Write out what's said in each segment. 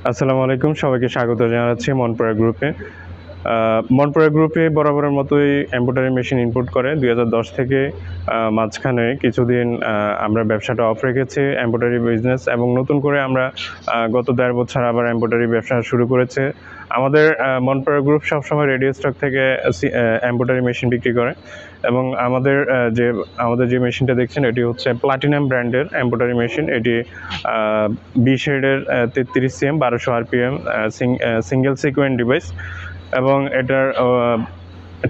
আসসালামু আলাইকুম, সবাইকে স্বাগত জানাচ্ছি মনপুরা গ্রুপে। মনপুরা গ্রুপে বরাবরের মতোই এমব্রয়ডারি মেশিন ইম্পোর্ট করে 2010 থেকে মাঝখানে কিছুদিন আমরা ব্যবসাটা অফ রেখেছি এমব্রয়ডারি বিজনেস, এবং নতুন করে আমরা গত 1.5 বছর আবার এমব্রয়ডারি ব্যবসা শুরু করেছে। আমাদের মনপুরা গ্রুপ সবসময় রেডিও স্টক থেকে এমব্রয়ডারি মেশিন বিক্রি করে, এবং আমাদের যে মেশিনটা দেখছেন এটি হচ্ছে প্লাটিনাম ব্র্যান্ডের এমব্রয়ডারি মেশিন। এটি বি শেডের 33 CM 1200 RPM single sequent device, এবং এটার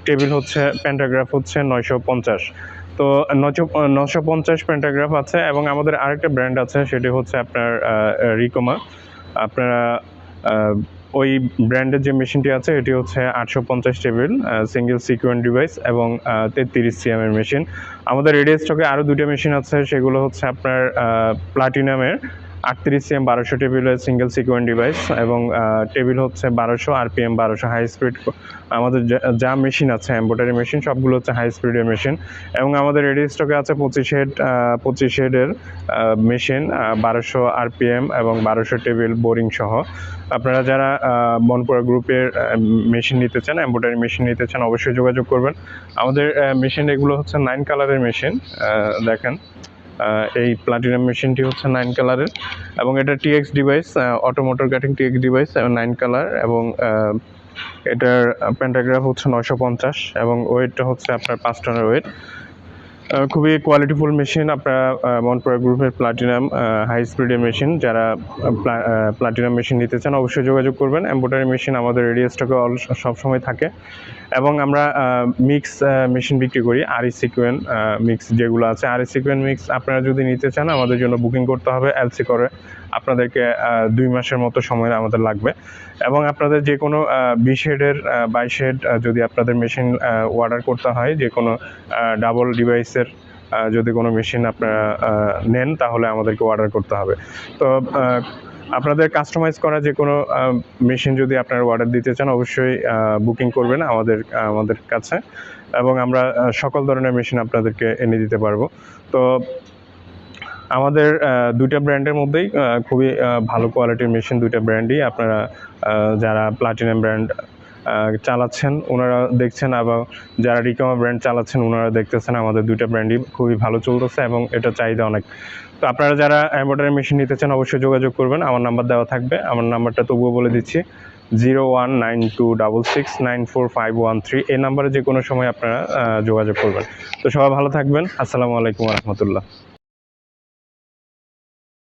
টেবিল হচ্ছে প্যান্টাগ্রাফ হচ্ছে 950। তো 950 প্যান্টাগ্রাফ আছে, এবং আমাদের আরেকটা ব্র্যান্ড আছে সেটি হচ্ছে আপনার রিকোমা। আপনারা ওই ব্র্যান্ডের যে মেশিনটি আছে এটি হচ্ছে 850 টেবিল সিঙ্গেল সিকোয়েন্ট ডিভাইস এবং 33 সিএম এর মেশিন। আমাদের রেডি স্টকে আরও দুটো মেশিন আছে, সেগুলো হচ্ছে আপনার প্লাটিনামের 38 সিএম 1200 টেবিলের সিঙ্গেল সিকোয়েন্ট ডিভাইস, এবং টেবিল হচ্ছে 1200 আরপিএম 1200 হাই স্পিড। আমাদের যা মেশিন আছে এমব্রয়ডারি মেশিন সবগুলো হচ্ছে হাই স্পিডের মেশিন, এবং আমাদের রেডি স্টকে আছে 25 হেডের মেশিন 1200 আরপিএম এবং 1200 টেবিল বোরিং সহ। আপনারা যারা মনপুরা গ্রুপের মেশিন নিতে চান, এমব্রয়ডারি মেশিন নিতে চান, অবশ্যই যোগাযোগ করবেন। আমাদের মেশিন এগুলো হচ্ছে 9 কালারের মেশিন। দেখেন এই প্লাটিনাম মেশিনটি হচ্ছে 9 কালারের, এবং এটা TX device, automotor cutting TX device 9 colour, এবং এটার প্যান্টাগ্রাফ হচ্ছে 950, এবং ওয়েটটা হচ্ছে আপনার 5 টনের ওয়েট। খুবই কোয়ালিটিফুল মেশিন। আপনারা মনপুরা গ্রুপের প্লাটিনাম হাই স্পিডের মেশিন যারা প্লাটিনাম মেশিন নিতে চান অবশ্যই যোগাযোগ করবেন। এমব্রয়ডারি মেশিন আমাদের রেডি স্টকে সবসময় থাকে, এবং আমরা মিক্স মেশিন বিক্রি করি। আরই সিকোয়েন্ট মিক্স যেগুলো আছে, আরই সিকোয়েন্ট মিক্স আপনারা যদি নিতে চান আমাদের জন্য বুকিং করতে হবে এলসি করে। আপনাদেরকে 2 মাসের মতো সময় আমাদের লাগবে, এবং আপনাদের যে কোনো 20 হেডের 22 হেড যদি আপনাদের মেশিন অর্ডার করতে হয়, যে কোনো ডাবল ডিভাইসের যদি কোনো মেশিন আপনারা নেন তাহলে আমাদেরকে অর্ডার করতে হবে। তো আপনাদের কাস্টমাইজ করা যে কোনো মেশিন যদি আপনারা অর্ডার দিতে চান অবশ্যই বুকিং করবেন আমাদের কাছে, এবং আমরা সকল ধরনের মেশিন আপনাদেরকে এনে দিতে পারবো। তো আমাদের দুইটা ব্র্যান্ডের মধ্যেই খুবই ভালো কোয়ালিটির মেশিন, দুইটা ব্র্যান্ডই। আপনারা যারা প্লাটিনাম ব্র্যান্ড চালাচ্ছেন ওনারা দেখছেন, আবার যারা রিকোমা ব্র্যান্ড চালাচ্ছেন ওনারা দেখতেছেন, আমাদের দুইটা ব্র্যান্ডই খুবই ভালো চলতেছে এবং এটা চাহিদা অনেক। তো আপনারা যারা এমব্রয়ডারি মেশিন নিতে চান অবশ্যই যোগাযোগ করবেন। আমার নাম্বার দেওয়া থাকবে, আমার নাম্বারটা তবুও বলে দিচ্ছি 019266945113। এই নাম্বারে যে কোনো সময় আপনারা যোগাযোগ করবেন। তো সবাই ভালো থাকবেন। আসসালামু আলাইকুম রহমতুল্লাহ।